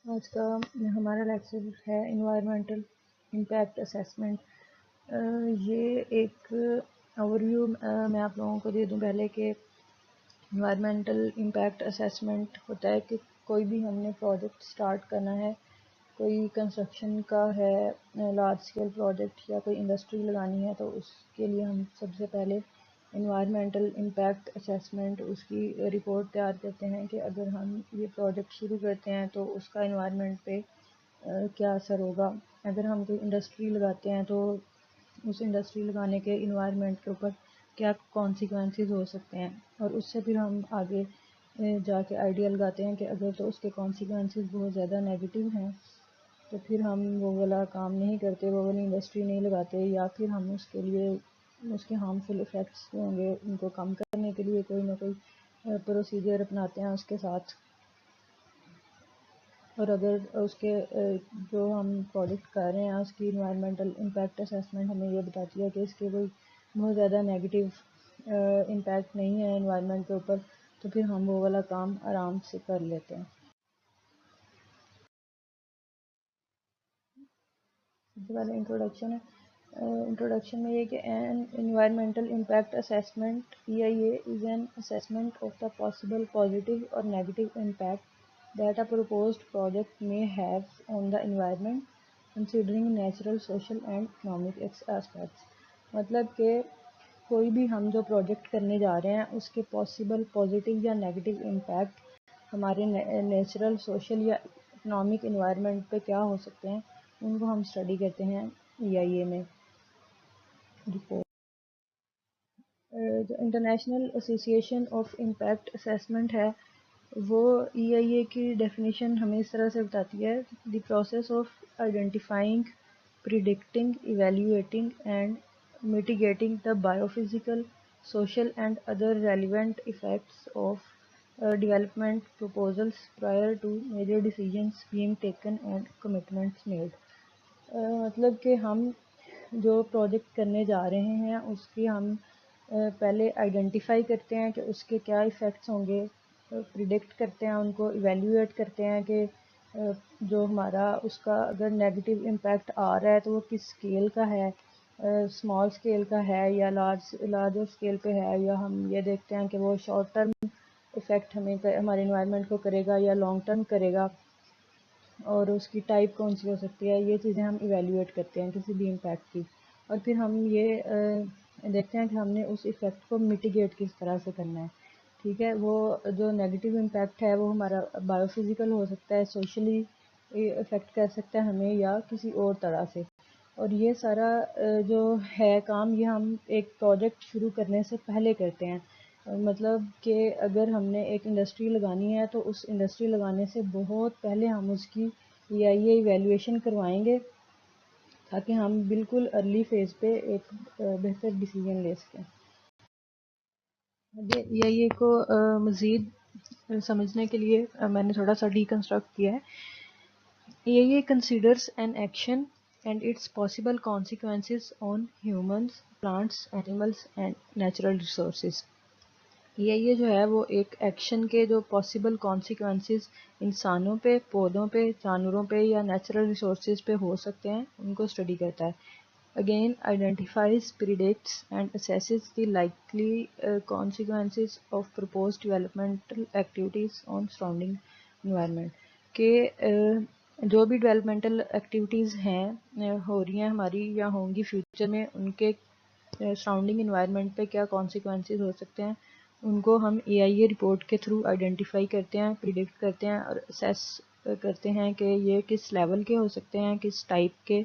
آج کا ہمارا لیکچر ہے انوائرمنٹل امپیکٹ اسیسمنٹ۔ یہ ایک اوور ویو میں آپ لوگوں کو دے دوں پہلے کہ انوائرمنٹل امپیکٹ اسیسمنٹ ہوتا ہے کہ کوئی بھی ہم نے پروجیکٹ سٹارٹ کرنا ہے، کوئی کنسٹرکشن کا ہے، لارج اسکیل پروجیکٹ یا کوئی انڈسٹری لگانی ہے، تو اس کے لیے ہم سب سے پہلے انوائرمنٹل امپیکٹ اسیسمنٹ اس کی رپورٹ تیار کرتے ہیں کہ اگر ہم یہ پروجیکٹ شروع کرتے ہیں تو اس کا انوائرمنٹ پہ کیا اثر ہوگا۔ اگر ہم کوئی انڈسٹری لگاتے ہیں تو اس انڈسٹری لگانے کے انوائرمنٹ کے اوپر کیا کانسیکوینسز ہو سکتے ہیں، اور اس سے پھر ہم آگے جا کے آئیڈیا لگاتے ہیں کہ اگر تو اس کے کانسیکوینسز بہت زیادہ نیگیٹو ہیں تو پھر ہم وہ والا کام نہیں کرتے، وہ والی انڈسٹری نہیں لگاتے، یا پھر ہم اس کے لیے اس کے ہارمفل افیکٹس جو ہوں گے ان کو کم کرنے کے لیے کوئی نہ کوئی پروسیجر اپناتے ہیں اس کے ساتھ۔ اور اگر اس کے جو ہم پروجیکٹ کر رہے ہیں اس کی انوائرمنٹل امپیکٹ اسیسمنٹ ہمیں یہ بتاتی ہے کہ اس کے کوئی بہت زیادہ نیگیٹو امپیکٹ نہیں ہے انوائرمنٹ کے اوپر، تو پھر ہم وہ والا کام آرام سے کر لیتے ہیں۔ سب سے پہلے انٹروڈکشن ہے۔ انٹروڈکشن میں یہ کہ an environmental impact assessment EIA is an assessment of the possible positive or negative impact that a proposed project may have on the environment considering natural, social and economic aspects۔ مطلب کہ کوئی بھی ہم جو project کرنے جا رہے ہیں اس کے پاسبل پازیٹیو یا نیگیٹو امپیکٹ ہمارے نیچرل، سوشل یا اکنامک انوائرمنٹ پہ کیا ہو سکتے ہیں، ان کو ہم اسٹڈی کرتے ہیں EIA میں رپورٹ۔ جو international association of impact assessment ہے وہ EIA کی ڈیفینیشن ہمیں اس طرح سے بتاتی ہے: the process of identifying, predicting, evaluating and mitigating the biophysical, social and other relevant effects of development proposals prior to major decisions being taken and commitments made. مطلب کہ ہم جو پروجیکٹ کرنے جا رہے ہیں اس کی ہم پہلے آئیڈینٹیفائی کرتے ہیں کہ اس کے کیا ایفیکٹس ہوں گے، پریڈکٹ کرتے ہیں ان کو، ایویلیویٹ کرتے ہیں کہ جو ہمارا اس کا اگر نیگیٹو امپیکٹ آ رہا ہے تو وہ کس اسکیل کا ہے، اسمال اسکیل کا ہے یا لارجر اسکیل پہ ہے، یا ہم یہ دیکھتے ہیں کہ وہ شارٹ ٹرم افیکٹ ہمارے انوائرمنٹ کو کرے گا یا لانگ ٹرم کرے گا، اور اس کی ٹائپ کون سی ہو سکتی ہے۔ یہ چیزیں ہم ایویلیویٹ کرتے ہیں کسی بھی امپیکٹ کی، اور پھر ہم یہ دیکھتے ہیں کہ ہم نے اس ایفیکٹ کو میٹیگیٹ کس طرح سے کرنا ہے۔ ٹھیک ہے، وہ جو نیگیٹو امپیکٹ ہے وہ ہمارا بایو فزیکل ہو سکتا ہے، سوشلی افیکٹ کر سکتا ہے ہمیں، یا کسی اور طرح سے۔ اور یہ سارا جو ہے کام یہ ہم ایک پروجیکٹ شروع کرنے سے پہلے کرتے ہیں۔ مطلب کہ اگر ہم نے ایک انڈسٹری لگانی ہے تو اس انڈسٹری لگانے سے بہت پہلے ہم اس کی EIA ایویلیویشن کروائیں گے تاکہ ہم بالکل ارلی فیز پہ ایک بہتر ڈیسیژن لے سکیں۔ EIA کو مزید سمجھنے کے لیے میں نے تھوڑا سا ڈیکنسٹرکٹ کیا ہے۔ EIA considers an action and its possible consequences on humans, plants, animals and natural resources۔ EIA جو ہے وہ ایک ایکشن کے جو پاسبل کانسیکوینسز انسانوں پہ، پودوں پہ، جانوروں پہ یا نیچرل ریسورسز پہ ہو سکتے ہیں ان کو اسٹڈی کرتا ہے۔ Again, identifies, predicts and assesses the likely consequences of proposed developmental activities on surrounding environment۔ کہ جو بھی ڈیولپمنٹل ایکٹیویٹیز ہیں ہو رہی ہیں ہماری یا ہوں گی فیوچر میں، ان کے سراؤنڈنگ انوائرمنٹ پہ کیا کانسیکوینسز ہو سکتے ہیں، ان کو ہم EIA رپورٹ کے تھرو آئیڈینٹیفائی کرتے ہیں، پریڈکٹ کرتے ہیں اور اسیس کرتے ہیں کہ یہ کس لیول کے ہو سکتے ہیں، کس ٹائپ کے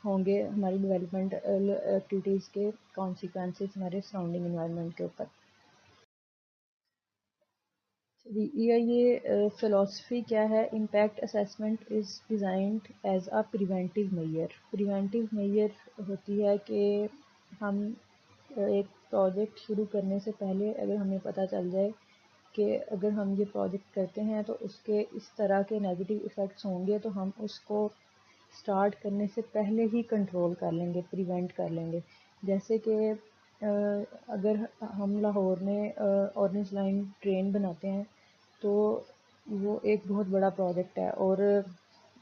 ہوں گے ہماری ڈیولپمنٹ ایکٹیویٹیز کے کانسیکوینسز ہمارے سراؤنڈنگ انوائرمنٹ کے اوپر۔ EIA فلاسفی کیا ہے؟ Impact assessment is designed as a preventive measure. Preventive measure ہوتی ہے کہ ہم ایک پروجیکٹ شروع کرنے سے پہلے اگر ہمیں پتہ چل جائے کہ اگر ہم یہ پروجیکٹ کرتے ہیں تو اس کے اس طرح کے نیگیٹو ایفیکٹس ہوں گے، تو ہم اس کو سٹارٹ کرنے سے پہلے ہی کنٹرول کر لیں گے، پریونٹ کر لیں گے۔ جیسے کہ اگر ہم لاہور میں اورنج لائن ٹرین بناتے ہیں تو وہ ایک بہت بڑا پروجیکٹ ہے، اور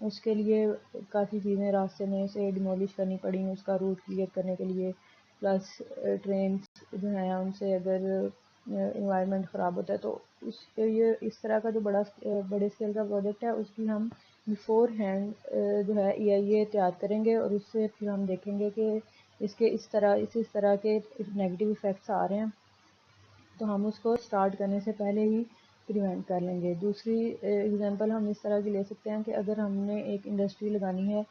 اس کے لیے کافی چیزیں راستے میں سے ڈیمولش کرنی پڑیں اس کا روٹ کلیئر کرنے کے لیے، پلس ٹرینس جو ہیں ان سے اگر انوائرمنٹ خراب ہوتا ہے تو اس طرح کا جو بڑے اسکیل کا پروجیکٹ ہے اس کی ہم بیفور ہینڈ جو ہے EIA تیار کریں گے، اور اس سے پھر ہم دیکھیں گے کہ اس طرح کے نیگیٹو ایفیکٹس آ رہے ہیں تو ہم اس کو اسٹارٹ کرنے سے پہلے ہی پریونٹ کر لیں گے۔ دوسری اگزامپل ہم اس طرح کی لے سکتے ہیں کہ اگر ہم نے ایک انڈسٹری لگانی ہے،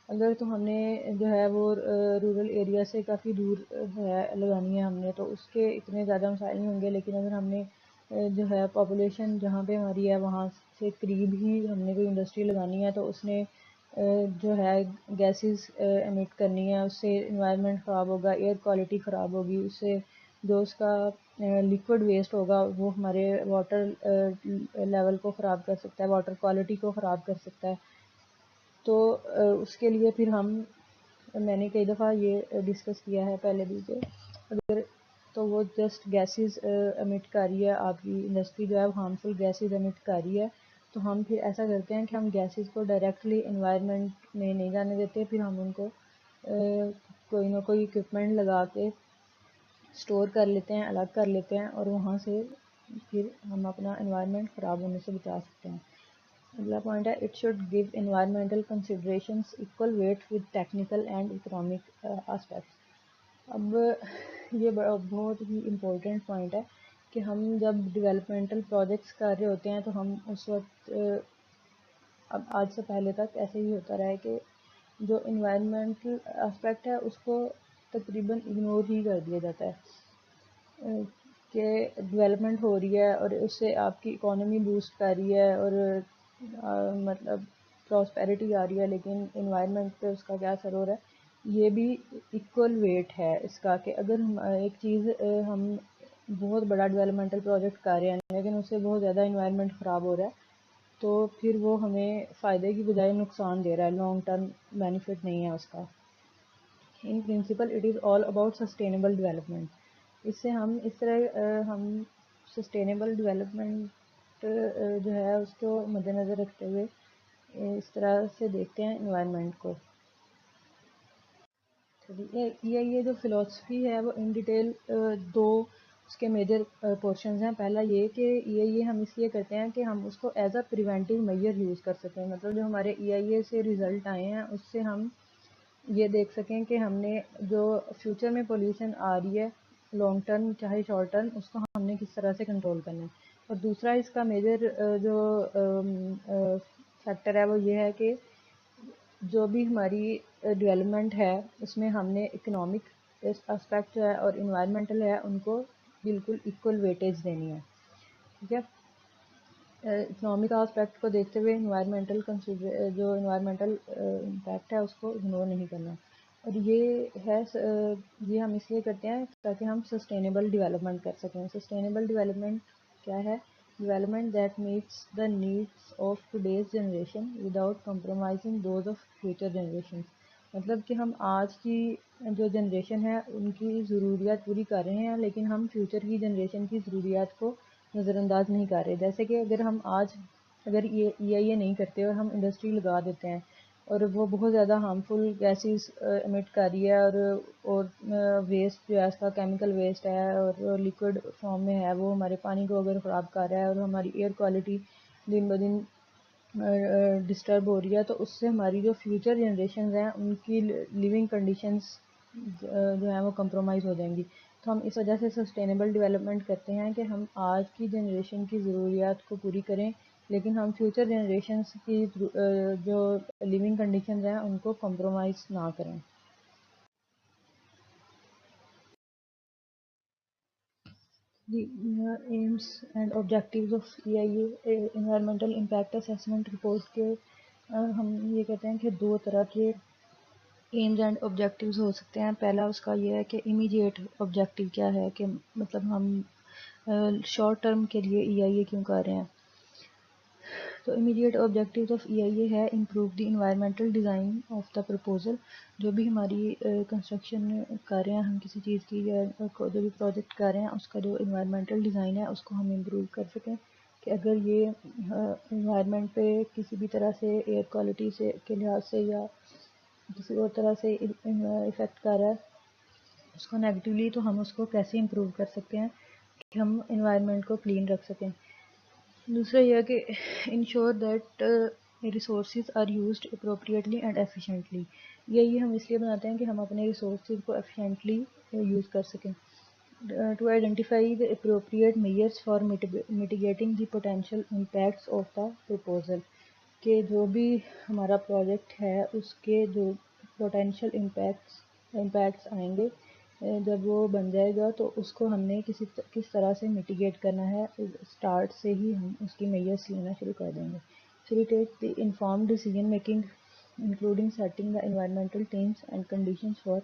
اگر تو ہم نے جو ہے وہ رورل ایریا سے کافی دور ہے لگانی ہے ہم نے، تو اس کے اتنے زیادہ مسائل نہیں ہوں گے، لیکن اگر ہم نے جو ہے پاپولیشن جہاں پہ ہماری ہے وہاں سے قریب ہی ہم نے کوئی انڈسٹری لگانی ہے تو اس نے جو ہے گیسز ایمٹ کرنی ہے، اس سے انوائرمنٹ خراب ہوگا، ایئر کوالٹی خراب ہوگی، اس سے جو اس کا لیکوڈ ویسٹ ہوگا وہ ہمارے واٹر لیول کو خراب کر سکتا ہے، واٹر کوالٹی کو خراب کر سکتا ہے۔ تو اس کے لیے پھر میں نے کئی دفعہ یہ ڈسکس کیا ہے پہلے بھی کہ اگر تو وہ جسٹ گیسز ایمٹ کر رہی ہے، آپ کی انڈسٹری جو ہے وہ ہارمفل گیسز ایمٹ کر رہی ہے، تو ہم پھر ایسا کرتے ہیں کہ ہم گیسز کو ڈائریکٹلی انوائرمنٹ میں نہیں جانے دیتے، پھر ہم ان کو کوئی نہ کوئی اکوپمنٹ لگا کے اسٹور کر لیتے ہیں، الگ کر لیتے ہیں، اور وہاں سے پھر ہم اپنا انوائرمنٹ خراب ہونے سے بچا سکتے ہیں۔ اگلا پوائنٹ ہے it should give environmental considerations equal weight with technical and economic aspects. اب یہ بہت ہی امپورٹنٹ پوائنٹ ہے کہ ہم جب ڈیولپمنٹل پروجیکٹس کر رہے ہوتے ہیں تو ہم اس وقت اب آج سے پہلے تک ایسے ہی ہوتا رہا ہے کہ جو انوائرمنٹل آسپیکٹ ہے اس کو تقریباً اگنور ہی کر دیا جاتا ہے کہ ڈیولپمنٹ ہو رہی ہے اور اس سے آپ کی اکانومی بوسٹ کر رہی ہے اور مطلب پراسپیرٹی آ رہی ہے، لیکن انوائرمنٹ پہ اس کا کیا اثر ہو رہا ہے، یہ بھی ایکول ویٹ ہے اس کا کہ اگر ہم ایک چیز ہم بہت بڑا ڈیولپمنٹل پروجیکٹ کر رہے ہیں لیکن اس سے بہت زیادہ انوائرمنٹ خراب ہو رہا ہے تو پھر وہ ہمیں فائدے کی بجائے نقصان دے رہا ہے، لانگ ٹرم بینیفٹ نہیں ہے اس کا۔ In principle it is all about sustainable development. اس سے اس طرح ہم سسٹینیبل ڈیولپمنٹ جو ہے اس کو مد نظر رکھتے ہوئے اس طرح سے دیکھتے ہیں انوائرمنٹ کو۔ یہ جو فلاسفی ہے وہ ان ڈیٹیل دو اس کے میجر پورشنز ہیں۔ پہلا یہ کہ EIA ہم اس لیے کرتے ہیں کہ ہم اس کو as a preventive measure use کر سکیں، مطلب جو ہمارے EIA سے ریزلٹ آئے ہیں اس سے ہم یہ دیکھ سکیں کہ ہم نے جو فیوچر میں پولیوشن آ رہی ہے لانگ ٹرم چاہے شارٹ ٹرم، اس کو ہم نے کس طرح سے کنٹرول کرنا ہے۔ اور دوسرا اس کا میجر جو فیکٹر ہے وہ یہ ہے کہ جو بھی ہماری ڈیولپمنٹ ہے اس میں ہم نے اکنامک اسپیکٹ جو ہے اور انوائرمنٹل ہے ان کو بالکل ایکول ویٹیج دینی ہے، ٹھیک ہے۔ اکنامک اسپیکٹ کو دیکھتے ہوئے جو انوائرمنٹل امپیکٹ ہے اس کو اگنور نہیں کرنا، اور یہ ہم اس لیے کرتے ہیں تاکہ ہم سسٹینیبل ڈیولپمنٹ کر سکیں۔ سسٹینیبل ڈیولپمنٹ کیا ہے؟ Development that meets the needs of today's generation without compromising those of future generation, مطلب کہ ہم آج کی جو جنریشن ہے ان کی ضروریات پوری کر رہے ہیں لیکن ہم فیوچر کی جنریشن کی ضروریات کو نظر انداز نہیں کر رہے۔ جیسے کہ اگر یہ EIA نہیں کرتے اور ہم انڈسٹری لگا دیتے ہیں اور وہ بہت زیادہ ہارمفل گیسز ایمٹ کر رہی ہے اور ویسٹ جو ہے اس کا کیمیکل ویسٹ ہے اور لیکوڈ فارم میں ہے وہ ہمارے پانی کو اگر خراب کر رہا ہے اور ہماری ایئر کوالٹی دن بدن ڈسٹرب ہو رہی ہے تو اس سے ہماری جو فیوچر جنریشنز ہیں ان کی لیونگ کنڈیشنز جو ہیں وہ کمپرومائز ہو جائیں گی۔ تو ہم اس وجہ سے سسٹینیبل ڈیولپمنٹ کرتے ہیں کہ ہم آج کی جنریشن کی ضروریات کو پوری کریں لیکن ہم فیوچر جنریشنز کی جو لیونگ کنڈیشنز ہیں ان کو کمپرومائز نہ کریں۔ The aims and objectives of EIA environmental impact assessment report کے ہم یہ کہتے ہیں کہ دو طرح کے ایمز اینڈ آبجیکٹیوز ہو سکتے ہیں۔ پہلا اس کا یہ ہے کہ امیڈیٹ آبجیکٹیو کیا ہے، کہ مطلب ہم شارٹ ٹرم کے لیے EIA کیوں کر رہے ہیں۔ تو امیڈیٹ آبجیکٹیوز آف EIA ہے improve the environmental design of the proposal, جو بھی ہماری کنسٹرکشن کر رہے ہیں ہم کسی چیز کی یا جو بھی پروجیکٹ کر رہے ہیں اس کا جو انوائرمنٹل ڈیزائن ہے اس کو ہم امپروو کر سکیں۔ کہ اگر یہ انوائرمنٹ پہ کسی بھی طرح سے ایئر کوالٹی سے کے لحاظ سے یا کسی اور طرح سے افیکٹ کر رہا ہے اس کو نیگیٹیولی، تو ہم اس کو کیسے امپروو کر سکتے ہیں کہ ہم انوائرمنٹ کو کلین رکھ سکیں. دوسرا یہ ہے کہ ensure that resources are used appropriately and efficiently. یہی ہم اس لیے بناتے ہیں کہ ہم اپنے ریسورسز کو ایفیشینٹلی یوز کر سکیں. To identify the appropriate measures for mitigating the potential impacts of the proposal. کہ جو بھی ہمارا پروجیکٹ ہے اس کے جو پوٹینشیل امپیکٹس آئیں گے جب وہ بن جائے گا تو اس کو ہم نے کس طرح سے میٹیگیٹ کرنا ہے. اسٹارٹ سے ہی ہم اس کی میجرس لینا شروع کر دیں گے. Facilitate the informed decision making including setting the environmental terms and conditions for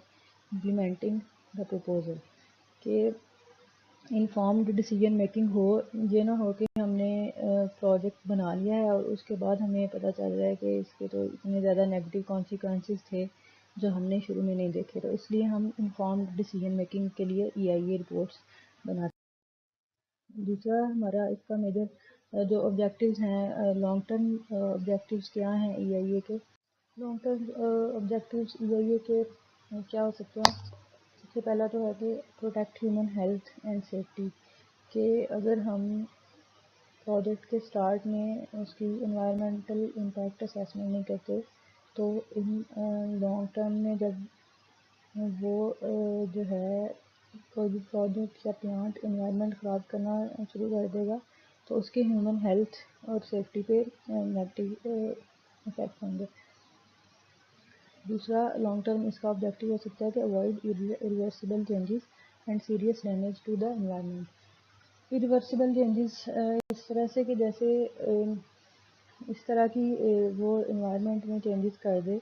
implementing the proposal. کہ انفارمڈ ڈیسیجن میکنگ ہو، یہ نہ ہو کہ ہم نے پروجیکٹ بنا لیا ہے اور اس کے بعد ہمیں پتہ چل رہا ہے کہ اس کے تو اتنے زیادہ نیگیٹو کانسیکوینسز تھے جو ہم نے شروع میں نہیں دیکھے. تو اس لیے ہم انفارمڈ ڈیسیجن میکنگ کے لیے EIA رپورٹس بناتے ہیں. دوسرا ہمارا اس کا میجر جو آبجیکٹیوز ہیں، لانگ ٹرم آبجیکٹیوز کیا ہیں EIA کے. لانگ ٹرم آبجیکٹیوز EIA کے کیا ہو سکتے ہیں؟ سب سے پہلا تو ہے کہ protect human health and safety. کہ اگر ہم پروجیکٹ کے سٹارٹ میں اس کی انوائرمنٹل امپیکٹ اسیسمنٹ نہیں کرتے تو لانگ ٹرم میں جب وہ جو ہے کوئی بھی پروجیکٹ یا پلانٹ انوائرمنٹ خراب کرنا شروع کر دے گا تو اس کے ہیومن ہیلتھ اور سیفٹی پہ نیگیٹو افیکٹ ہوں گے. دوسرا لانگ ٹرم اس کا آبجیکٹیو ہو سکتا ہے کہ avoid reversible changes and serious damage to the environment. Reversible changes اس طرح سے کہ جیسے اس طرح کی وہ انوائرمنٹ میں چینجز کر دے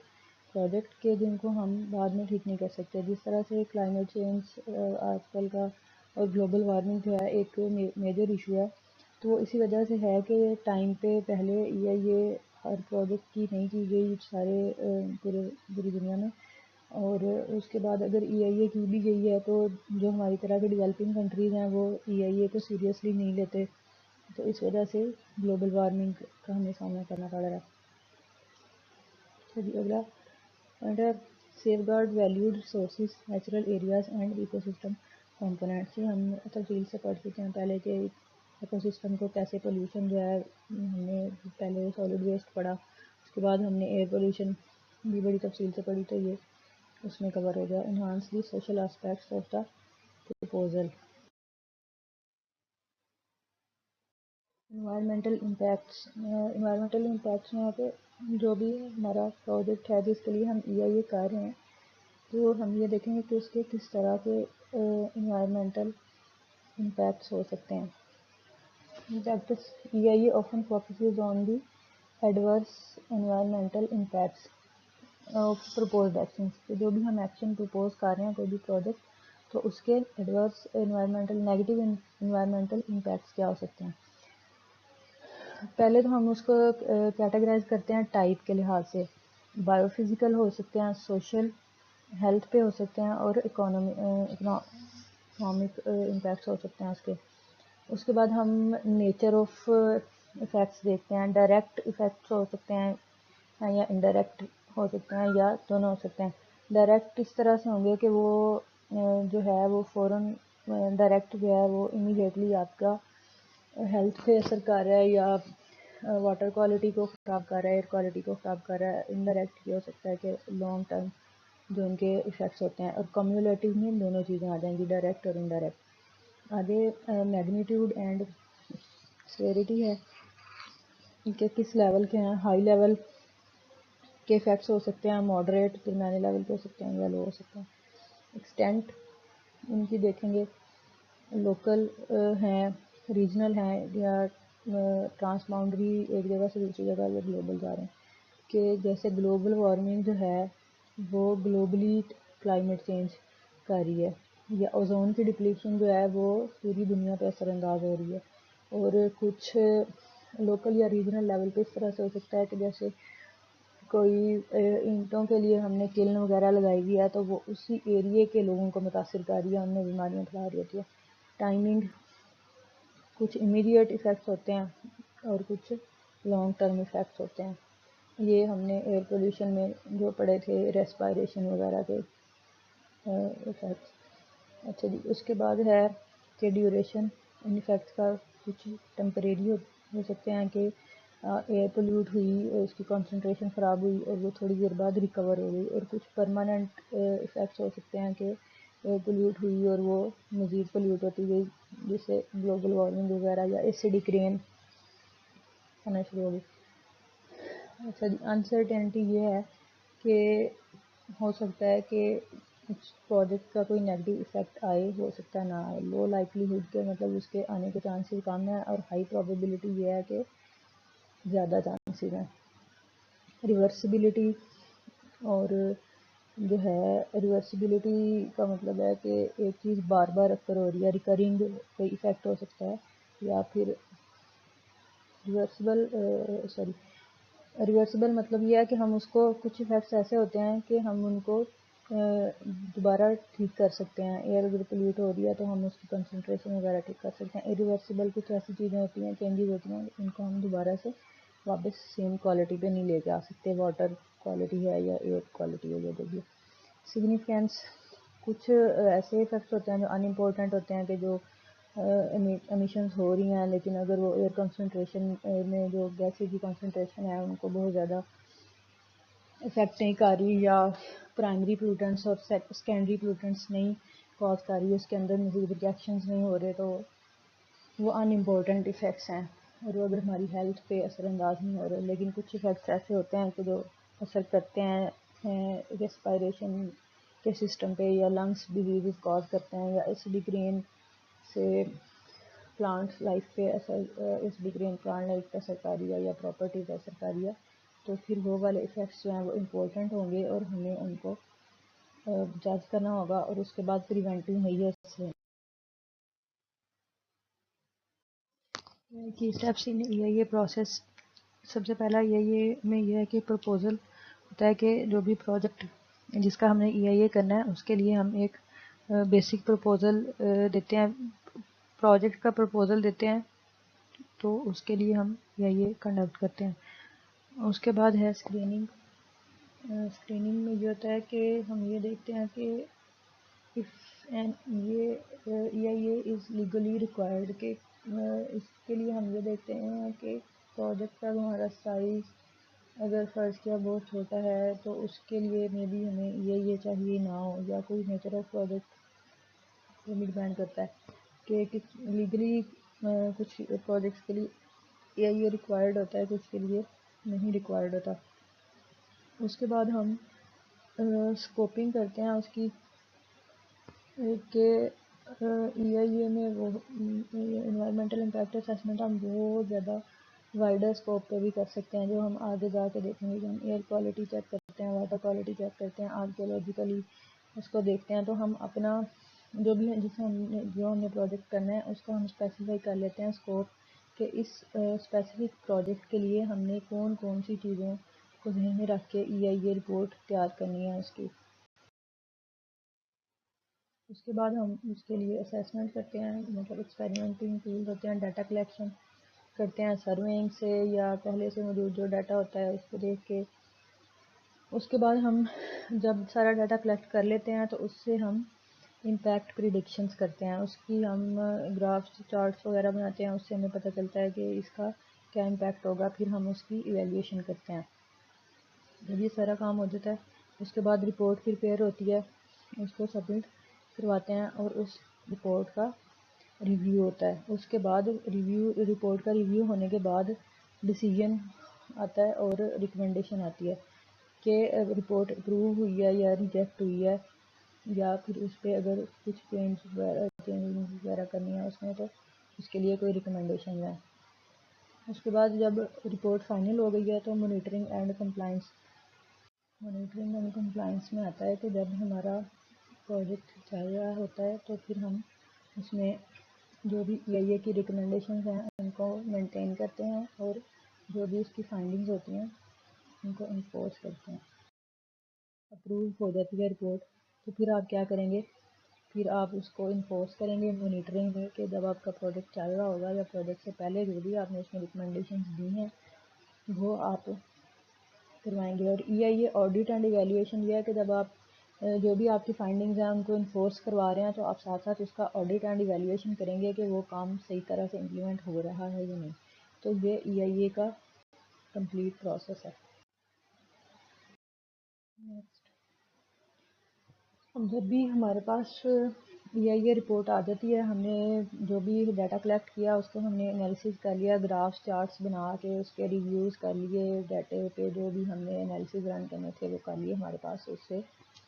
پروجیکٹ کے جن کو ہم بعد میں ٹھیک نہیں کر سکتے. جس طرح سے کلائمیٹ چینج آج کل کا اور گلوبل وارمنگ جو ہے ایک میجر ایشو ہے، تو وہ اسی وجہ سے ہے کہ ٹائم پہ پہلے یہ ہر پروجیکٹ کی نہیں کی گئی سارے پوری دنیا میں. اور اس کے بعد اگر EIA کی بھی گئی ہے تو جو ہماری طرح کے ڈیولپنگ کنٹریز ہیں وہ EIA کو سیریسلی نہیں لیتے، تو اس وجہ سے گلوبل وارمنگ کا ہمیں سامنا کرنا پڑ رہا ہے. اگلا under safeguard valued resources natural areas and ecosystem components. یہ ہم تفصیل سے پڑھ چکے ہیں پہلے کہ ایکو سسٹم کو کیسے پولیوشن جو ہے ہم نے پہلے سالڈ ویسٹ پڑھا، اس کے بعد ہم نے ایئر پولیوشن بھی بڑی تفصیل سے پڑھی تو یہ اس میں کور ہو گیا. Enhance the social aspects of the proposal. Environmental impacts میں ہے کہ جو بھی ہمارا پروجیکٹ ہے جس کے لیے ہم EIA کر رہے ہیں تو ہم یہ دیکھیں گے کہ اس کے کس طرح کے انوائرمنٹل امپیکٹس ہو سکتے ہیں. EIA often focuses on the adverse environmental impacts of proposed actions. کہ جو بھی ہم ایکشن پرپوز کر رہے ہیں کوئی بھی پروجیکٹ تو اس کے ایڈورس نیگیٹو انوائرمنٹل امپیکٹس کیا ہو سکتے ہیں. پہلے تو ہم اس کو کیٹیگرائز کرتے ہیں ٹائپ کے لحاظ سے. بایو فزیکل ہو سکتے ہیں، سوشل ہیلتھ پہ ہو سکتے ہیں اور اکنامک امپیکٹس ہو سکتے ہیں اس کے. اس کے بعد ہم نیچر آف افیکٹس دیکھتے ہیں. ڈائریکٹ افیکٹس ہو سکتے ہیں یا انڈائریکٹ ہو سکتے ہیں یا دونوں ہو سکتے ہیں. ڈائریکٹ اس طرح سے ہوں گے کہ وہ جو ہے وہ فوراً ڈائریکٹ جو ہے وہ امیڈیٹلی آپ کا ہیلتھ پہ اثر کر رہا ہے یا واٹر کوالٹی کو خراب کر رہا ہے، ایئر کوالٹی کو خراب کر رہا ہے. انڈائریکٹ یہ ہو سکتا ہے کہ لانگ ٹرم جو ان کے افیکٹس ہوتے ہیں. اور کمیولیٹیو میں دونوں چیزیں آ جائیں گی، ڈائریکٹ اور انڈائریکٹ. آگے میگنیٹیوڈ اینڈ سیوریٹی ہے کہ کس لیول کے ہیں. ہائی لیول کے افیکٹس ہو سکتے ہیں، ماڈریٹ درمیانے لیول کے ہو سکتے ہیں یا لو ہو سکتے ہیں. ایکسٹینٹ ان کی دیکھیں گے، لوکل ہیں، ریجنل ہیں یا ٹرانس باؤنڈری ایک جگہ سے دوسری جگہ یا گلوبل جا رہے ہیں. کہ جیسے گلوبل وارمنگ جو ہے وہ گلوبلی کلائمیٹ چینج کر رہی ہے، یا اوزون کی ڈپلیشن جو ہے وہ پوری دنیا پہ اثر انداز ہو رہی ہے. اور کچھ لوکل یا ریجنل لیول پہ اس طرح سے ہو سکتا ہے کہ جیسے کوئی اینٹوں کے لیے ہم نے کلن وغیرہ لگائی ہوئی ہے تو وہ اسی ایریے کے لوگوں کو متاثر کر رہی ہے، ان میں بیماریاں پھیلا رہی ہوتی ہے. ٹائمنگ کچھ امیڈیٹ ایفیکٹس ہوتے ہیں اور کچھ لانگ ٹرم ایفیکٹس ہوتے ہیں. یہ ہم نے ایئر پولیوشن میں جو پڑھے تھے ریسپائریشن وغیرہ کے ایفیکٹس. اچھا جی، اس کے بعد ہے کہ ڈیوریشن ان ایفیکٹس کا کچھ ٹیمپریری ہو سکتے ہیں کہ ایئر پولیوٹ ہوئی اور اس کی کنسنٹریشن خراب ہوئی اور وہ تھوڑی دیر بعد ریکور ہو گئی، اور کچھ پرماننٹ ایفیکٹس ہو سکتے ہیں کہ ایئر پولیوٹ ہوئی اور وہ مزید پولیوٹ ہوتی گئی، جیسے گلوبل وارمنگ وغیرہ یا ایسیڈک رین ہونا شروع ہو گئی. اچھا جی، انسرٹینٹی یہ ہے کہ ہو سکتا ہے کہ اس پروجیکٹ کا کوئی نیگیٹو ایفیکٹ آئے، ہو سکتا ہے نہ آئے. لو لائکلیہڈ کے مطلب اس کے آنے کے چانسز کم ہیں، اور ہائی پرابیبلٹی یہ ہے کہ زیادہ چانسز ہیں. ریورسبلٹی اور جو ہے ریورسبلٹی کا مطلب ہے کہ ایک چیز بار بار اکر ہو رہی ہے، ریکرنگ کوئی ایفیکٹ ہو سکتا ہے. یا پھر ریورسبل مطلب یہ ہے کہ ہم اس کو، کچھ ایفیکٹس ایسے ہوتے ہیں کہ ہم ان کو دوبارہ ٹھیک کر سکتے ہیں. ایئر اگر پولیوٹ ہو رہی ہے تو ہم اس کی کنسنٹریشن وغیرہ ٹھیک کر سکتے ہیں. ریورسبل کچھ ایسی چیزیں ہوتی ہیں، چینجز ہوتی ہیں، ان کو ہم دوبارہ سے واپس سیم کوالٹی پہ نہیں لے کے آ سکتے. واٹر کوالٹی ہے یا ایئر کوالٹی ہے یا جو بھی. سگنیفیکینس، کچھ ایسے ایفیکٹس ہوتے ہیں جو ان امپورٹنٹ ہوتے ہیں کہ جو امیشنز ہو رہی ہیں، لیکن اگر وہ ایئر کنسنٹریشن میں جو گیسز کی کنسنٹریشن ہے ان کو بہت زیادہ افیکٹ نہیں کر رہی، یا پرائمری پولوٹنٹس اور سیکنڈری پولوٹنٹس نہیں کاز کر رہی، اس کے اندر مزید ریئیکشنز نہیں ہو رہے، تو وہ ان امپورٹنٹ ایفیکٹس ہیں اور وہ اگر ہماری ہیلتھ پہ اثر انداز نہیں ہو رہے. لیکن کچھ ایفیکٹس ایسے ہوتے ہیں کہ جو اثر کرتے ہیں ریسپائریشن کے سسٹم پہ، یا لنگس ڈیزیزز کاز کرتے ہیں، یا ایسیڈک رین سے پلانٹ لائف پہ ایسیڈک رین پلانٹ لائف پہ اثر کر رہی ہے یا پراپرٹی پہ اثر کر رہی ہے، تو پھر وہ والے ایفیکٹس جو ہیں وہ امپورٹنٹ ہوں گے اور ہمیں ان کو جج کرنا ہوگا، اور اس کے بعد پریونٹیو میجرس ہیں. کی اسٹیپس ان یہ پروسیس. سب سے پہلا میں یہ ہے کہ پرپوزل ہوتا ہے کہ جو بھی پروجیکٹ جس کا ہم نے اے کرنا ہے اس کے لیے ہم ایک بیسک پرپوزل دیتے ہیں، پروجیکٹ کا پرپوزل دیتے ہیں، تو اس کے لیے ہم اے کنڈکٹ کرتے ہیں. اس کے بعد ہے اسکریننگ. اسکریننگ میں یہ ہوتا ہے کہ ہم یہ دیکھتے ہیں کہ یہ اے از لیگلی ریکوائرڈ، کہ اس کے لیے ہم یہ دیکھتے ہیں کہ پروجیکٹ کا ہمارا سائز اگر فرض کیا بہت چھوٹا ہے تو اس کے لیے میں بھی ہمیں یہ چاہیے نہ ہو، یا کوئی نیچر آف پروجیکٹ وہ بھی ڈیپینڈ کرتا ہے کہ لیگلی کچھ پروجیکٹس کے لیے یہ ریکوائرڈ ہوتا ہے، کچھ کے لیے نہیں ریکوائرڈ ہوتا. اس کے بعد ہم اسکوپنگ کرتے ہیں اس کی، کہ اے میں وہ انوائرمنٹل امپیکٹ اسیسمنٹ ہم بہت زیادہ وائڈر اسکوپ پہ بھی کر سکتے ہیں، جو ہم آگے جا کے دیکھیں گے. ہم ایئر کوالٹی چیک کرتے ہیں، واٹر کوالٹی چیک کرتے ہیں، آرکیولوجیکلی اس کو دیکھتے ہیں. تو ہم اپنا جو بھی ہے جو ہم نے پروجیکٹ کرنا ہے اس کو ہم اسپیسیفائی کر لیتے ہیں اسکوپ، کہ اس اسپیسیفک پروجیکٹ کے لیے ہم نے کون سی چیزوں کو ذہن میں رکھ کے اے رپورٹ تیار کرنی ہے اس کی. اس کے بعد ہم اس کے لیے اسیسمنٹ کرتے ہیں، مطلب ایکسپیریمنٹنگ ٹول ہوتے ہیں، ڈیٹا کلیکشن کرتے ہیں سروینگ سے یا پہلے سے موجود جو ڈیٹا ہوتا ہے اس کو دیکھ کے. اس کے بعد ہم جب سارا ڈیٹا کلیکٹ کر لیتے ہیں تو اس سے ہم امپیکٹ پریڈکشنز کرتے ہیں، اس کی ہم گرافس چارٹس وغیرہ بناتے ہیں، اس سے ہمیں پتہ چلتا ہے کہ اس کا کیا امپیکٹ ہوگا. پھر ہم اس کی ایویلیویشن کرتے ہیں. جب یہ سارا کام ہو جاتا ہے اس کے بعد رپورٹ پریپیئر ہوتی ہے، اس کو سبمٹ کرواتے ہیں اور اس رپورٹ کا ریویو ہوتا ہے. اس کے بعد رپورٹ کا ریویو ہونے کے بعد ڈیسیجن آتا ہے اور ریکمنڈیشن آتی ہے کہ رپورٹ اپروو ہوئی ہے یا ریجیکٹ ہوئی ہے، یا پھر اس پہ اگر کچھ چینج وغیرہ کرنی ہے اس میں تو اس کے لیے کوئی ریکمنڈیشن ہے. اس کے بعد جب رپورٹ فائنل ہو گئی ہے تو مانیٹرنگ اینڈ کمپلائنس میں آتا ہے کہ جب ہمارا پروجیکٹ چل رہا ہوتا ہے تو پھر ہم اس میں جو بھی اے کی ریکمنڈیشنز ہیں ان کو مینٹین کرتے ہیں، اور جو بھی اس کی فائنڈنگز ہوتی ہیں ان کو انفورس کرتے ہیں. اپروو ہو جاتی ہے رپورٹ تو پھر آپ کیا کریں گے پھر آپ اس کو انفورس کریں گے مانیٹرنگ میں کہ جب آپ کا پروجیکٹ چل رہا ہوگا یا پروجیکٹ سے پہلے جو بھی آپ نے اس میں ریکمنڈیشنز دی ہیں وہ آپ کروائیں گے. اور EIA آڈٹ اینڈ ایویلیویشن یہ ہے کہ جب آپ جو بھی آپ کی فائنڈنگز ہیں ان کو انفورس کروا رہے ہیں تو آپ ساتھ ساتھ اس کا آڈٹ اینڈ ایویلیویشن کریں گے کہ وہ کام صحیح طرح سے امپلیمنٹ ہو رہا ہے یا نہیں. تو یہ EIA کا کمپلیٹ پروسیس ہے. جب بھی ہمارے پاس EIA رپورٹ آ جاتی ہے ہم نے جو بھی ڈیٹا کلیکٹ کیا اس کو ہم نے انالیسز کر لیا, گرافس چارٹس بنا کے اس کے ریویوز کر لیے, ڈیٹے پہ جو بھی ہم نے انالیسز رن کرنے تھے وہ کر لیے. ہمارے پاس اس سے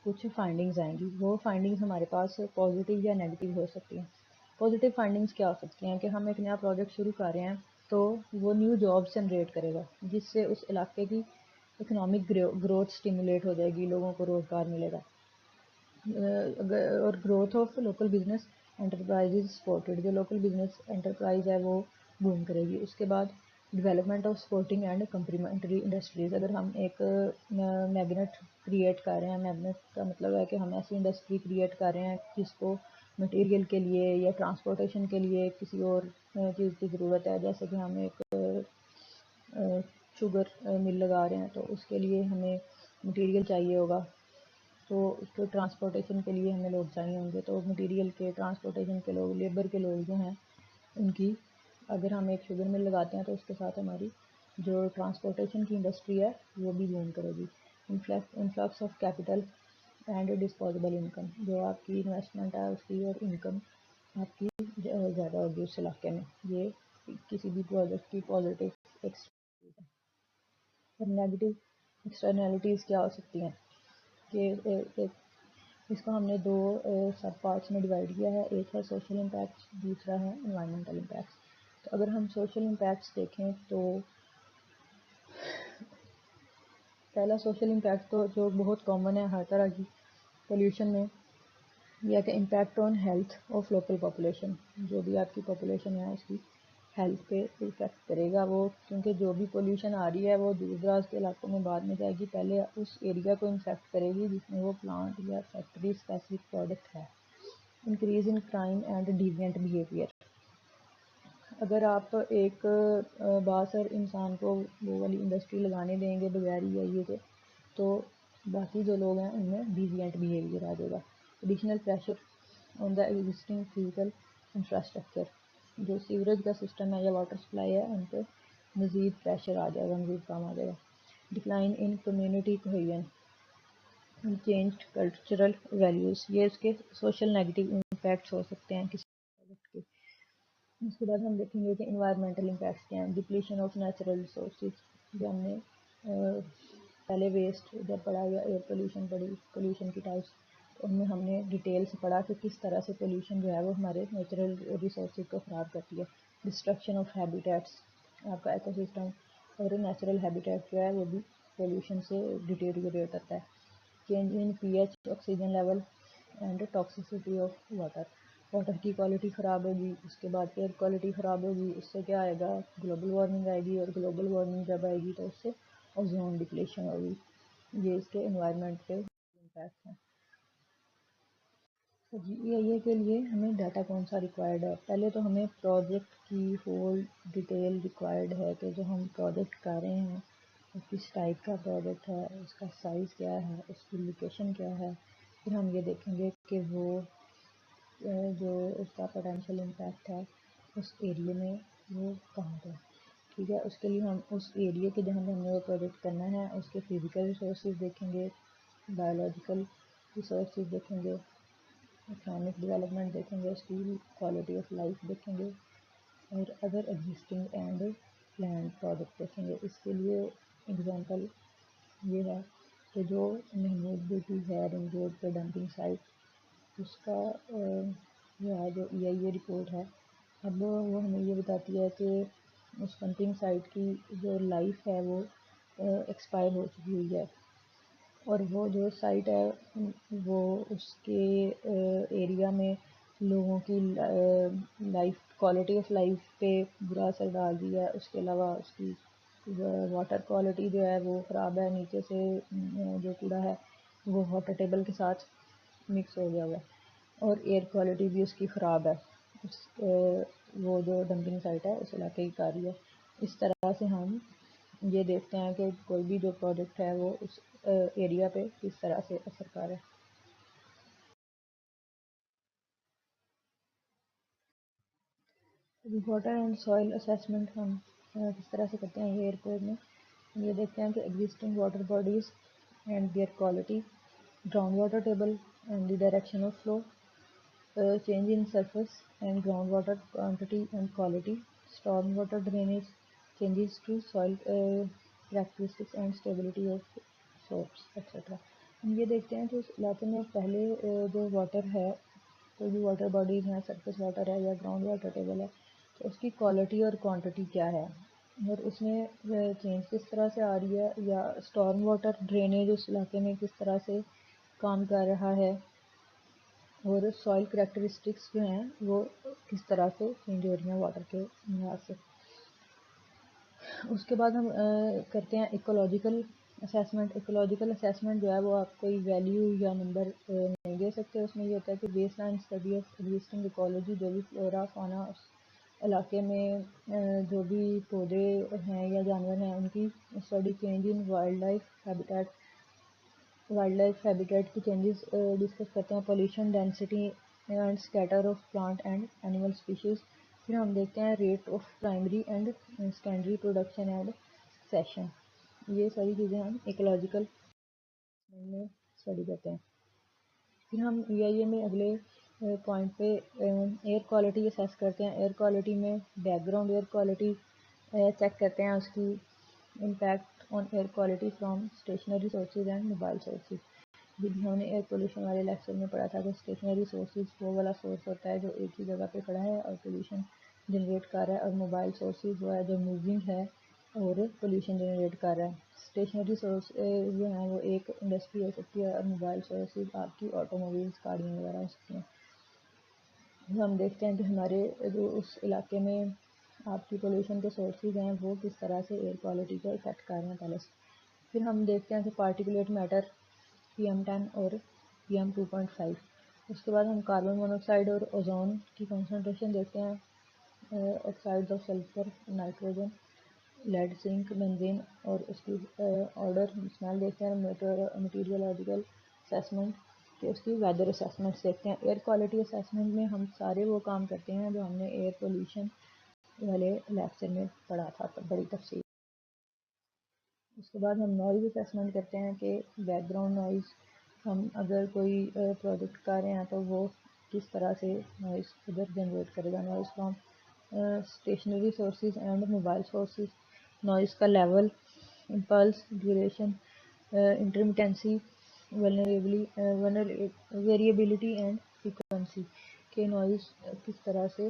کچھ فائنڈنگز آئیں گی. وہ فائنڈنگز ہمارے پاس پازیٹیو یا نیگیٹیو ہو سکتی ہیں. پازیٹیو فائنڈنگز کیا ہو سکتی ہیں کہ ہم ایک نیا پروجیکٹ شروع کر رہے ہیں تو وہ نیو جابس جنریٹ کرے گا جس سے اس علاقے کی اکنامک گروتھ اسٹیمولیٹ ہو جائے گی, لوگوں کو روزگار ملے گا. اور growth of local business enterprise supported, جو لوکل بزنس انٹرپرائز ہے وہ بوم کرے گی. اس کے بعد development of supporting and complementary industries. اگر ہم ایک میگنیٹ کریٹ کر رہے ہیں, میگنیٹ کا مطلب ہے کہ ہم ایسی انڈسٹری کریٹ کر رہے ہیں جس کو مٹیریل کے لیے یا ٹرانسپورٹیشن کے لیے کسی اور چیز کی ضرورت ہے, جیسے کہ ہم ایک شوگر مل لگا رہے ہیں تو اس کے لیے ہمیں مٹیریل چاہیے ہوگا, تو اس کو ٹرانسپورٹیشن کے لیے ہمیں لوگ چاہیے ہوں گے. تو مٹیریل کے ٹرانسپورٹیشن کے لوگ, لیبر کے لوگ جو ہیں ان کی, اگر ہم ایک شوگر مل لگاتے ہیں تو اس کے ساتھ ہماری جو ٹرانسپورٹیشن کی انڈسٹری ہے وہ بھی بوم کرے گی. Influx of capital and disposable income, جو آپ کی انویسٹمنٹ ہے اس کی اور انکم آپ کی زیادہ ہوگی اس علاقے میں. یہ کسی بھی پروجیکٹ کی پازیٹیو ایکسٹرنیٹیز ہے. اور نیگیٹو ایکسٹرنیلٹیز کیا ہو سکتی ہیں کہ اس کو ہم نے دو سب پارٹس میں ڈیوائڈ کیا ہے. ایک ہے سوشل امپیکٹس, دوسرا ہے انوائرمنٹل امپیکٹس. تو اگر ہم سوشل امپیکٹس دیکھیں تو پہلا سوشل امپیکٹ تو جو بہت کامن ہے ہر طرح کی پولیوشن میں, یہ کہ impact on health of local population. جو بھی آپ کی پاپولیشن ہے اس کی ہیلتھ پہ افیکٹ کرے گا وہ, کیونکہ جو بھی پولیوشن آ رہی ہے وہ دور دراز کے علاقوں میں بعد میں جائے گی, پہلے اس ایریا کو انفیکٹ کرے گی جس میں وہ پلانٹ یا فیکٹری اسپیسیفک پروڈکٹ ہے. Increase in crime and deviant behaviour. اگر آپ ایک بااثر انسان کو وہ والی انڈسٹری لگانے دیں گے بغیر EIA کے تو باقی جو لوگ ہیں ان میں ڈیوینٹ بیہیویئر آ جائے گا. Additional pressure on the existing physical infrastructure, جو سیوریج کا سسٹم ہے یا واٹر سپلائی ہے ان پہ مزید پریشر آ جائے گا, مزید کام آ جائے گا. Decline in community cohesion, changed cultural values. یہ اس کے سوشل نیگیٹو امپیکٹس ہو سکتے ہیں کسی پروجیکٹ کے. اس کے بعد ہم دیکھیں گے کہ انوائرمنٹل امپیکٹس کیا ہیں. ڈپلیشن آف نیچرل ریسورسز, جو ہم نے پہلے ویسٹ جب پڑھا یا ایئر پولیوشن پڑھی, پولیوشن کی ٹائپس, ان میں ہم نے ڈیٹیل سے پڑھا کہ کس طرح سے پولیوشن جو ہے وہ ہمارے نیچرل ریسورسز کو خراب کرتی ہے. ڈسٹرکشن آف ہیبیٹیٹس, آپ کا ایکو سسٹم اور نیچرل ہیبیٹیٹ جو ہے وہ بھی پولیوشن سے ڈیٹیریوریٹ ہوتا ہے. Change in pH, oxygen level and toxicity of water. Water کی کوالٹی خراب ہوگی, اس کے بعد ایئر کوالٹی خراب ہوگی, اس سے کیا آئے گا گلوبل وارمنگ آئے گی, اور گلوبل وارمنگ جب آئے گی تو اس سے اوزون ڈپلیشن ہوگی. یہ اس کے انوائرمنٹ پہ امپیکٹ ہیں. EIA کے لیے ہمیں ڈاٹا کون سا ریکوائرڈ ہے. پہلے تو ہمیں پروجیکٹ کی ہول ڈیٹیل ریکوائرڈ ہے کہ جو ہم پروجیکٹ کر رہے ہیں وہ کس ٹائپ کا پروجیکٹ ہے, اس کا سائز کیا ہے, اس کی لوکیشن کیا ہے. پھر ہم یہ دیکھیں گے کہ وہ جو اس کا پوٹینشیل امپیکٹ ہے اس ایریے میں وہ کہاں پہ ہے. ٹھیک ہے, اس کے لیے ہم اس ایریے کے جہاں پہ ہم نے وہ پروجیکٹ کرنا ہے اس کے فزیکل ریسورسز دیکھیں گے, بایولوجیکل ریسورسز دیکھیں گے, اکنامک ڈیولپمنٹ دیکھیں گے, اس کی کوالٹی آف لائف دیکھیں گے, اور other existing and planned project دیکھیں گے. اس کے لیے اگزامپل یہ ہے کہ جو محمود بیٹی ہے رنگ روڈ پہ ڈمپنگ سائٹ, اس کا جو ہے جو EIA رپورٹ ہے اب وہ ہمیں یہ بتاتی ہے کہ اس ڈمپنگ سائٹ کی جو لائف ہے وہ ایکسپائر ہو چکی ہوئی ہے, اور وہ جو سائٹ ہے وہ اس کے ایریا میں لوگوں کی لائف کوالٹی آف لائف پہ برا اثر ڈال رہی ہے. اس کے علاوہ اس کی واٹر کوالٹی جو ہے وہ خراب ہے, نیچے سے جو کوڑا ہے وہ واٹر ٹیبل کے ساتھ مکس ہو گیا ہوا ہے. اور ایئر کوالٹی بھی اس کی خراب ہے، وہ جو ڈمپنگ سائٹ ہے اس علاقے کی کاری ہے۔ اس طرح سے ہم یہ دیکھتے ہیں کہ کوئی بھی جو پروجیکٹ ہے وہ اس ایریا پہ کس طرح سے اثر کر ہے۔ واٹر اینڈ سوئل اسیسمنٹ ہم کس طرح سے کرتے ہیں یہ ایئرپورٹ میں، یہ دیکھتے ہیں کہ existing water bodies and their quality, ground water table and the direction of flow, change in surface and groundwater quantity and quality, stormwater drainage, changes to soil characteristics and stability of soils, etc. ہم یہ دیکھتے ہیں کہ اس علاقے میں پہلے جو water ہے، کوئی بھی واٹر باڈیز ہیں، سرفیس واٹر ہے یا گراؤنڈ واٹر ٹیبل ہے، تو اس کی کوالٹی اور کوانٹٹی کیا ہے، اور اس میں چینج کس طرح سے آ رہی ہے، یا اسٹارم واٹر ڈرینیج اس علاقے میں کس طرح سے کام کر رہا ہے، اور سوائل کریکٹرسٹکس جو ہیں وہ کس طرح سے چینج ہو رہی ہیں واٹر کے لحاظ سے۔ اس کے بعد ہم کرتے ہیں ایکولوجیکل اسیسمنٹ۔ ایکولوجیکل اسیسمنٹ جو ہے وہ آپ کوئی ویلیو یا نمبر نہیں دے سکتے، اس میں یہ ہوتا ہے کہ base line study of existing ecology, جو بھی فلورا فونا اس علاقے میں جو بھی پودے ہیں یا جانور ہیں ان کی study, change in wildlife habitat کی چینجز ڈسکس کرتے ہیں، pollution density and scatter of plant and animal species. پھر ہم دیکھتے ہیں rate of primary and secondary production and session. یہ ساری چیزیں ہم ایکولوجیکل میں اسٹڈی کرتے ہیں۔ پھر ہم EIA میں اگلے پوائنٹ پہ ایئر کوالٹی اسیس کرتے ہیں۔ ایئر کوالٹی میں back ground air quality check کرتے ہیں، اس کی impact on air quality from stationary sources and mobile sources. جب ہم نے ایئر پولیوشن والے لیکچر میں پڑھا تھا کہ اسٹیشنری سورسز وہ والا سورس ہوتا ہے جو ایک ہی جگہ پہ کھڑا ہے اور پولیوشن جنریٹ کر رہا ہے، اور موبائل سورسز وہ ہے جو موونگ ہے اور پولیوشن جنریٹ کر رہا ہے۔ اسٹیشنری سورس جو ہیں وہ ایک انڈسٹری ہو سکتی ہے، اور موبائل سورسز آپ کی آٹو موبائلس، گاڑیاں وغیرہ ہو سکتی ہیں۔ ہم دیکھتے ہیں کہ ہمارے جو اس علاقے میں آپ کی پولیوشن کے سورسز ہیں وہ کس طرح سے ایئر کوالٹی کو افیکٹ کر رہے ہیں پہلے سے۔ پھر ہم دیکھتے ہیں کہ پارٹیکولیٹ میٹر PM10 اور PM2.5۔ اس کے بعد ہم کاربن مونوکسائڈ اور اوزون کی کنسنٹریشن دیکھتے ہیں، oxide of sulphur, nitrogen, lead, zinc, benzene اور اس کی آرڈر اسمیل دیکھتے ہیں، میٹیریولوجیکل اسیسمنٹ کہ اس کی ویدر اسیسمنٹس دیکھتے ہیں۔ ایئر کوالٹی اسیسمنٹ میں ہم سارے وہ کام کرتے ہیں جو ہم نے ایئر پولیوشن والے لیکچر میں پڑھا تھا بڑی تفصیل۔ اس کے بعد ہم نوائز اسیسمنٹ کرتے ہیں کہ بیک گراؤنڈ نوائز، ہم اگر کوئی پروجیکٹ کر رہے ہیں تو وہ کس طرح سے نوائز ادھر جنریٹ کرے گا۔ Noise from stationary sources and mobile sources, noise کا level, impulse, duration, intermittency, variability and frequency کہ نوائز کس طرح سے۔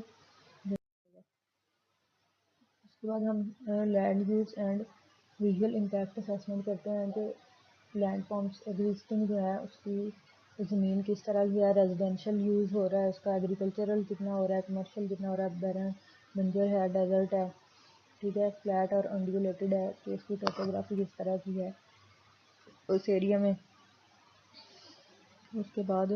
اس کے بعد ہم land use and visual impact assessment کرتے ہیں کہ لینڈ فارمس ایگزسٹنگ جو ہے اس کی زمین کس طرح کی ہے، ریزیڈینشیل یوز ہو رہا ہے اس کا، ایگریکلچرل کتنا ہو رہا ہے، کمرشل کتنا ہو رہا ہے، بیرن بنجر ہے، ڈیزرٹ ہے، ٹھیک ہے، فلیٹ اور انڈیولیٹڈ ہے کہ اس کی ٹوپوگرافی کس طرح کی ہے اس ایریا میں۔ اس کے بعد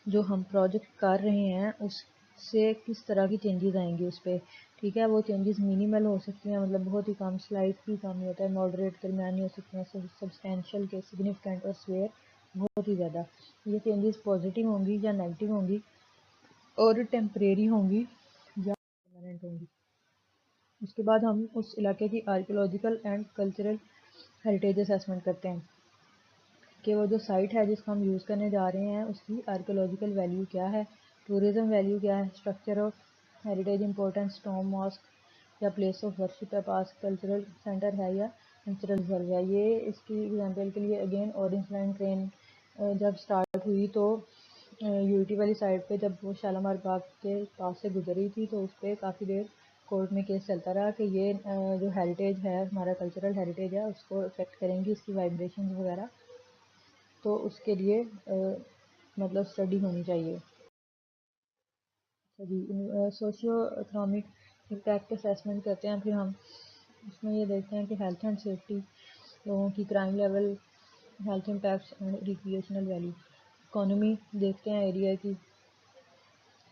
جو ہم پروجیکٹ کر رہے ہیں اس سے کس طرح کی چینجز آئیں گی اس پہ، ٹھیک ہے، وہ چینجز مینیمل ہو سکتی ہیں، مطلب بہت ہی کم، سلائٹ بھی کم ہوتا ہے، ماڈریٹ درمیانی ہو سکتی ہیں، سبسٹینشیل کے سگنیفیکنٹ اور سویئر بہت ہی زیادہ۔ یہ چینجز پازیٹیو ہوں گی یا نیگیٹو ہوں گی، اور ٹیمپریری ہوں گی یا پرماننٹ ہوں گی۔ اس کے بعد ہم اس علاقے کی archaeological and cultural heritage assessment کرتے ہیں کہ وہ جو سائٹ ہے جس کو ہم یوز کرنے جا رہے ہیں اس کی آرکیولوجیکل ویلیو کیا ہے، ٹورزم ویلیو کیا ہے، structure of heritage importance, tomb, mosque یا پلیس آف ورشپ ہے، پاس کلچرل سینٹر ہے یا کلچرل ریزرو ہے۔ یہ اس کی ایگزامپل کے لیے اگین اورنج لائن ٹرین جب اسٹارٹ ہوئی تو UT والی سائڈ پہ جب وہ شالامار باغ کے پاس سے گزری تھی تو اس پہ کافی دیر کورٹ میں کیس چلتا رہا کہ یہ جو ہیریٹیج ہے ہمارا کلچرل ہیریٹیج ہے اس کو افیکٹ کریں گی، اس کی وائبریشن وغیرہ، تو اس کے لیے مطلب اسٹڈی ہونی چاہیے۔ جی، سوشیو اکنامک امپیکٹ اسیسمنٹ کرتے ہیں، پھر ہم اس میں یہ دیکھتے ہیں کہ ہیلتھ اینڈ سیفٹی، لوگوں کی crime level, health impacts and recreational value, economy دیکھتے ہیں ایریا کی،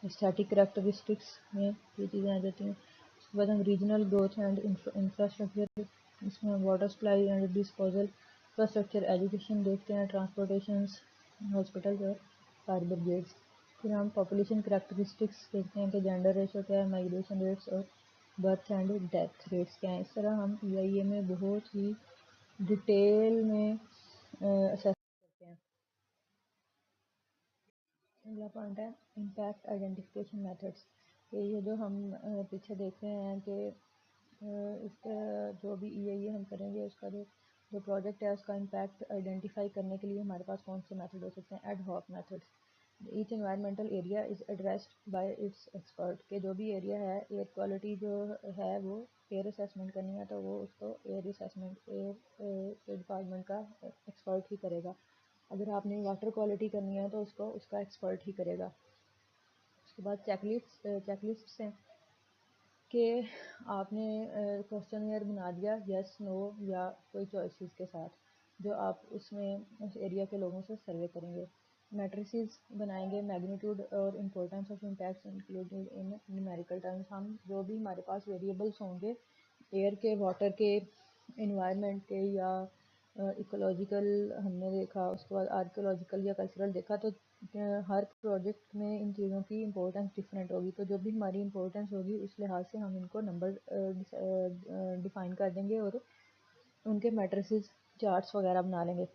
اسٹیٹک کریکٹرسٹکس میں یہ چیزیں آ جاتی ہیں. اس کے بعد ہم ریجنل گروتھ اینڈ انفراسٹرکچر، اس میں water supply and disposal infrastructure, education دیکھتے ہیں، ٹرانسپورٹیشنس، ہاسپٹل اور فائر بریگیڈس. پھر ہم پاپولیشن کریکٹرسٹکس دیکھتے ہیں کہ جینڈر ریشو کیا ہے، مائگریشن ریٹس اور برتھ اینڈ ڈیتھ ریٹس کیا ہیں. اس طرح ہم EIA میں بہت ہی ڈیٹیل میں اسیس کرتے ہیں. اگلا پوائنٹ ہے امپیکٹ آئیڈینٹیفیکیشن میتھڈس، کہ یہ جو ہم پیچھے دیکھ رہے ہیں کہ اس کا جو بھی EIA ہم کریں گے، اس کا جو پروجیکٹ ہے اس کا امپیکٹ آئیڈینٹیفائی کرنے کے لیے ہمارے پاس کون سے میتھڈ ہو سکتے ہیں. Ad hoc methods. Each environmental area is addressed by its expert, کہ جو بھی ایریا ہے ایئر کوالٹی جو ہے وہ ایئر اسیسمنٹ کرنی ہے تو وہ اس کو ایئر اسیسمنٹ ایئر ڈپارٹمنٹ کا ایکسپرٹ ہی کرے گا. اگر آپ نے واٹر کوالٹی کرنی ہے تو اس کا ایکسپرٹ ہی کرے گا. اس کے بعد چیک لسٹس ہیں کہ آپ نے کوسچنیئر بنا دیا یس نو یا کوئی چوائسیز کے ساتھ، جو آپ اس میں اس ایریا کے لوگوں سے سروے کریں گے. میٹریسز بنائیں گے، میگنیٹیوڈ اور importance of impacts included in numerical terms. ہم جو بھی ہمارے پاس ویریبلس ہوں گے ایئر کے، واٹر کے، انوائرمنٹ کے یا ایکولوجیکل ہم نے دیکھا، اس کے بعد آرکیولوجیکل یا کلچرل دیکھا، تو ہر پروجیکٹ میں ان چیزوں کی امپورٹنس ڈفرینٹ ہوگی. تو جو بھی ہماری امپورٹنس ہوگی اس لحاظ سے ہم ان کو نمبر ڈیفائن کر دیں گے اور ان کے میٹریسز چارٹس وغیرہ بنا لیں گے.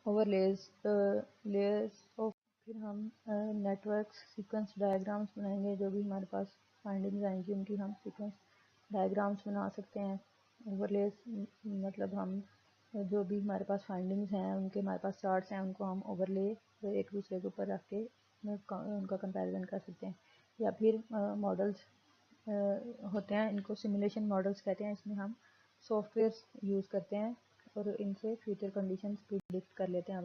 Over layers of. پھر ہم نیٹ ورکس سیکوینس ڈائیگرامس بنائیں گے، جو بھی ہمارے پاس فائنڈنگز آئیں گی ان کی ہم سیکوینس ڈائیگرامس بنا سکتے ہیں. اوور لیز مطلب ہم جو بھی ہمارے پاس فائنڈنگز ہیں ان کے ہمارے پاس چارٹس ہیں، ان کو ہم اوور لے ایک دوسرے کے اوپر رکھ کے ان کا کمپیریزن کر سکتے ہیں. یا پھر ماڈلس ہوتے ہیں، ان کو سیمولیشن ماڈلس کہتے ہیں. اس میں ہم سافٹ ویئرس یوز کرتے ہیں اور ان سے فیوچر کنڈیشنز پریڈکٹ کر لیتے ہیں.